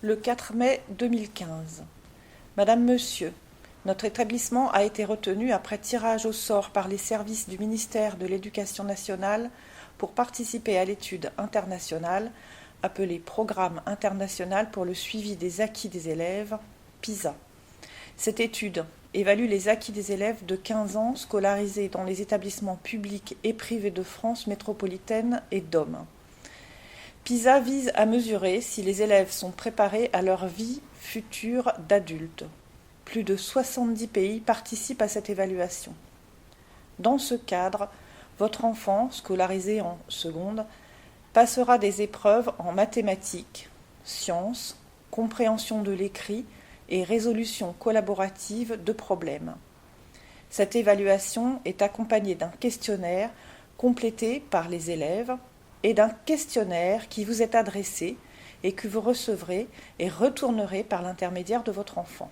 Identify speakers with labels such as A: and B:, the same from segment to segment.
A: Le 4 mai 2015. Madame, Monsieur, notre établissement a été retenu après tirage au sort par les services du ministère de l'Éducation nationale pour participer à l'étude internationale appelée Programme international pour le suivi des acquis des élèves, PISA. Cette étude évalue les acquis des élèves de 15 ans scolarisés dans les établissements publics et privés de France métropolitaine et DOM. PISA vise à mesurer si les élèves sont préparés à leur vie future d'adultes. Plus de 70 pays participent à cette évaluation. Dans ce cadre, votre enfant, scolarisé en seconde, passera des épreuves en mathématiques, sciences, compréhension de l'écrit et résolution collaborative de problèmes. Cette évaluation est accompagnée d'un questionnaire complété par les élèves et d'un questionnaire qui vous est adressé et que vous recevrez et retournerez par l'intermédiaire de votre enfant.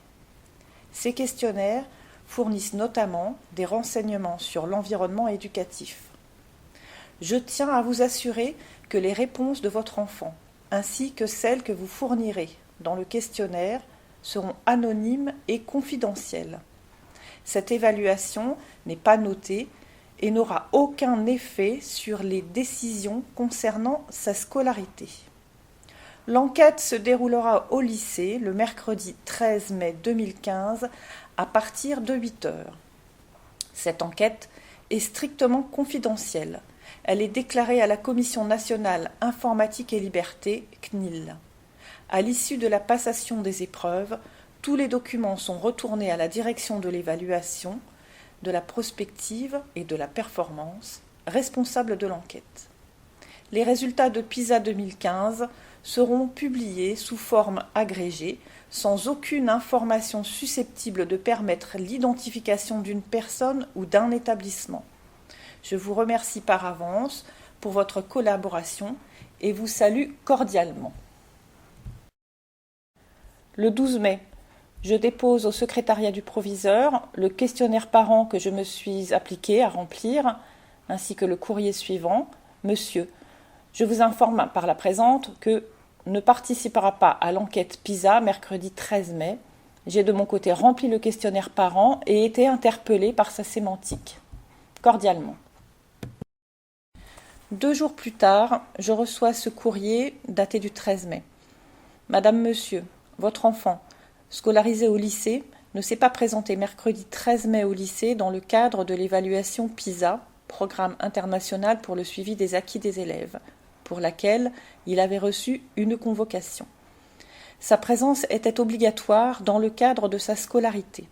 A: Ces questionnaires fournissent notamment des renseignements sur l'environnement éducatif. Je tiens à vous assurer que les réponses de votre enfant, ainsi que celles que vous fournirez dans le questionnaire, seront anonymes et confidentielles. Cette évaluation n'est pas notée et n'aura aucun effet sur les décisions concernant sa scolarité. L'enquête se déroulera au lycée le mercredi 13 mai 2015 à partir de 8 heures. Cette enquête est strictement confidentielle. Elle est déclarée à la Commission nationale informatique et liberté, CNIL. À l'issue de la passation des épreuves, tous les documents sont retournés à la direction de l'évaluation, de la prospective et de la performance, responsable de l'enquête. Les résultats de PISA 2015 seront publiés sous forme agrégée, sans aucune information susceptible de permettre l'identification d'une personne ou d'un établissement. Je vous remercie par avance pour votre collaboration et vous salue cordialement. Le 12 mai, je dépose au secrétariat du proviseur le questionnaire parent que je me suis appliqué à remplir, ainsi que le courrier suivant. Monsieur, je vous informe par la présente que ne participera pas à l'enquête PISA mercredi 13 mai. J'ai de mon côté rempli le questionnaire parent et été interpellé par sa sémantique. Cordialement. 2 jours plus tard, je reçois ce courrier daté du 13 mai. Madame, Monsieur, votre enfant, scolarisé au lycée, ne s'est pas présenté mercredi 13 mai au lycée dans le cadre de l'évaluation PISA, Programme international pour le suivi des acquis des élèves, pour laquelle il avait reçu une convocation. Sa présence était obligatoire dans le cadre de sa scolarité.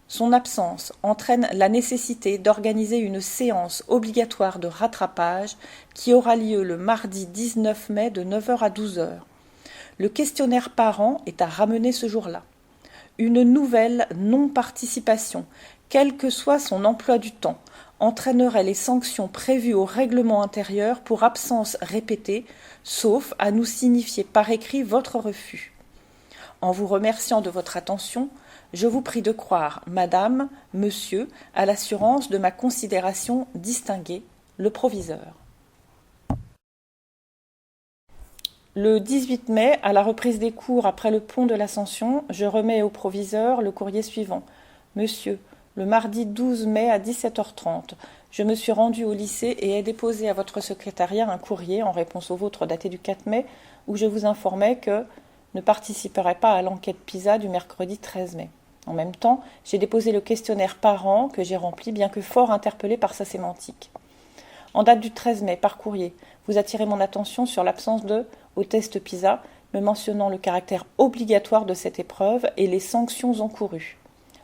A: Son absence entraîne la nécessité d'organiser une séance obligatoire de rattrapage qui aura lieu le mardi 19 mai de 9 h à 12 h. Le questionnaire parent est à ramener ce jour-là. Une nouvelle non-participation, quel que soit son emploi du temps, entraînerait les sanctions prévues au règlement intérieur pour absence répétée, sauf à nous signifier par écrit votre refus. En vous remerciant de votre attention, je vous prie de croire, Madame, Monsieur, à l'assurance de ma considération distinguée, le proviseur. Le 18 mai, à la reprise des cours après le pont de l'Ascension, je remets au proviseur le courrier suivant. Monsieur, le mardi 12 mai à 17h30, je me suis rendu au lycée et ai déposé à votre secrétariat un courrier en réponse au vôtre daté du 4 mai où je vous informais que ne participerai pas à l'enquête PISA du mercredi 13 mai. En même temps, j'ai déposé le questionnaire parent que j'ai rempli, bien que fort interpellé par sa sémantique. En date du 13 mai, par courrier, vous attirez mon attention sur l'absence au test PISA, me mentionnant le caractère obligatoire de cette épreuve et les sanctions encourues.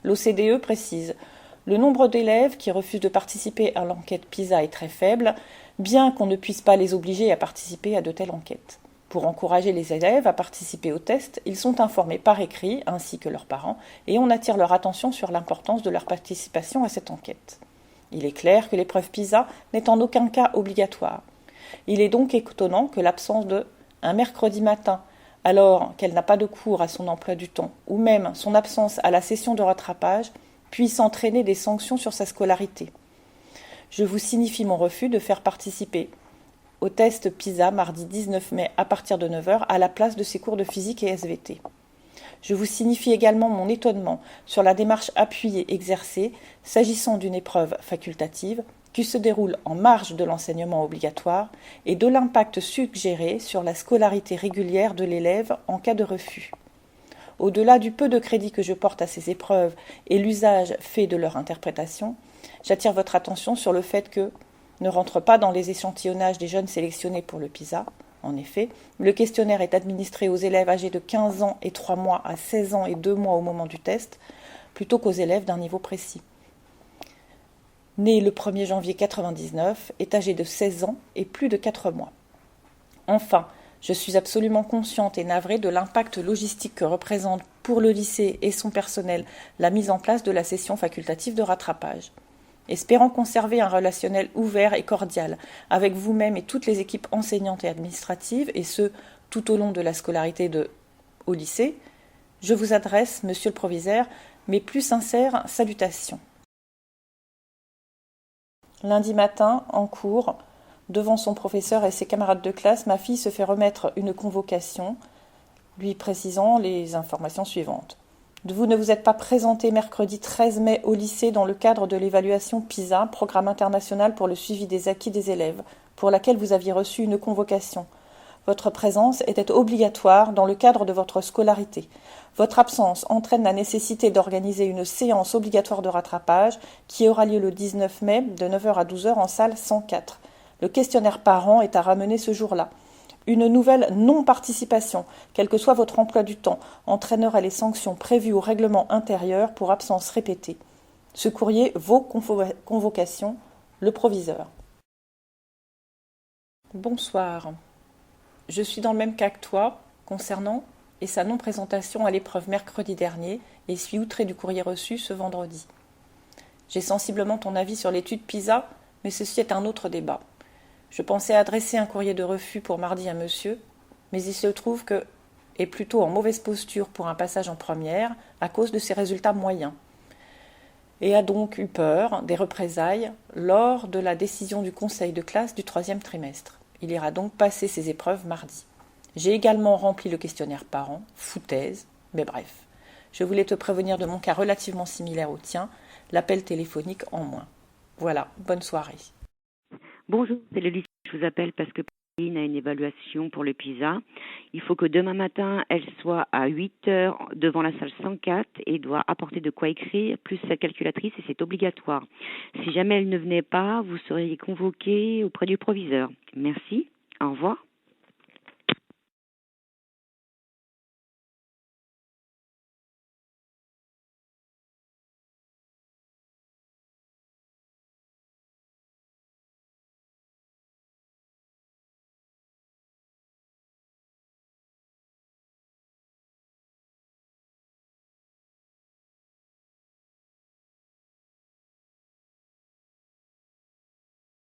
A: L'OCDE précise « Le nombre d'élèves qui refusent de participer à l'enquête PISA est très faible, bien qu'on ne puisse pas les obliger à participer à de telles enquêtes. Pour encourager les élèves à participer au test, ils sont informés par écrit, ainsi que leurs parents, et on attire leur attention sur l'importance de leur participation à cette enquête. Il est clair que l'épreuve PISA n'est en aucun cas obligatoire. Il est donc étonnant que l'absence un mercredi matin, alors qu'elle n'a pas de cours à son emploi du temps, ou même son absence à la session de rattrapage, puisse entraîner des sanctions sur sa scolarité. Je vous signifie mon refus de faire participer au test PISA mardi 19 mai à partir de 9 heures à la place de ses cours de physique et SVT. Je vous signifie également mon étonnement sur la démarche appuyée exercée s'agissant d'une épreuve facultative qui se déroule en marge de l'enseignement obligatoire et de l'impact suggéré sur la scolarité régulière de l'élève en cas de refus. Au-delà du peu de crédit que je porte à ces épreuves et l'usage fait de leur interprétation, j'attire votre attention sur le fait que ne rentre pas dans les échantillonnages des jeunes sélectionnés pour le PISA. En effet, le questionnaire est administré aux élèves âgés de 15 ans et 3 mois à 16 ans et 2 mois au moment du test, plutôt qu'aux élèves d'un niveau précis. Né le 1er janvier 1999, est âgé de 16 ans et plus de 4 mois. Enfin, je suis absolument consciente et navrée de l'impact logistique que représente pour le lycée et son personnel la mise en place de la session facultative de rattrapage. Espérant conserver un relationnel ouvert et cordial avec vous-même et toutes les équipes enseignantes et administratives, et ce, tout au long de la scolarité au lycée, je vous adresse, monsieur le proviseur, mes plus sincères salutations. Lundi matin, en cours, devant son professeur et ses camarades de classe, ma fille se fait remettre une convocation, lui précisant les informations suivantes. Vous ne vous êtes pas présenté mercredi 13 mai au lycée dans le cadre de l'évaluation PISA, programme international pour le suivi des acquis des élèves, pour laquelle vous aviez reçu une convocation. Votre présence était obligatoire dans le cadre de votre scolarité. Votre absence entraîne la nécessité d'organiser une séance obligatoire de rattrapage qui aura lieu le 19 mai de 9 h à 12 h en salle 104. Le questionnaire parent est à ramener ce jour-là. Une nouvelle non-participation, quel que soit votre emploi du temps, entraînera les sanctions prévues au règlement intérieur pour absence répétée. Ce courrier vaut convocation, le proviseur. Bonsoir. Je suis dans le même cas que toi, concernant et sa non-présentation à l'épreuve mercredi dernier, et suis outré du courrier reçu ce vendredi. J'ai sensiblement ton avis sur l'étude PISA, mais ceci est un autre débat. Je pensais adresser un courrier de refus pour mardi à monsieur, mais il se trouve que est plutôt en mauvaise posture pour un passage en première à cause de ses résultats moyens, et a donc eu peur des représailles lors de la décision du conseil de classe du 3e trimestre. Il ira donc passer ses épreuves mardi. J'ai également rempli le questionnaire parent, foutaise, mais bref. Je voulais te prévenir de mon cas relativement similaire au tien, l'appel téléphonique en moins. Voilà, bonne soirée.
B: Bonjour, c'est le lycée. Je vous appelle parce que Pauline a une évaluation pour le PISA. Il faut que demain matin, elle soit à 8 h devant la salle 104 et doit apporter de quoi écrire, plus sa calculatrice, et c'est obligatoire. Si jamais elle ne venait pas, vous seriez convoqué auprès du proviseur. Merci, au revoir.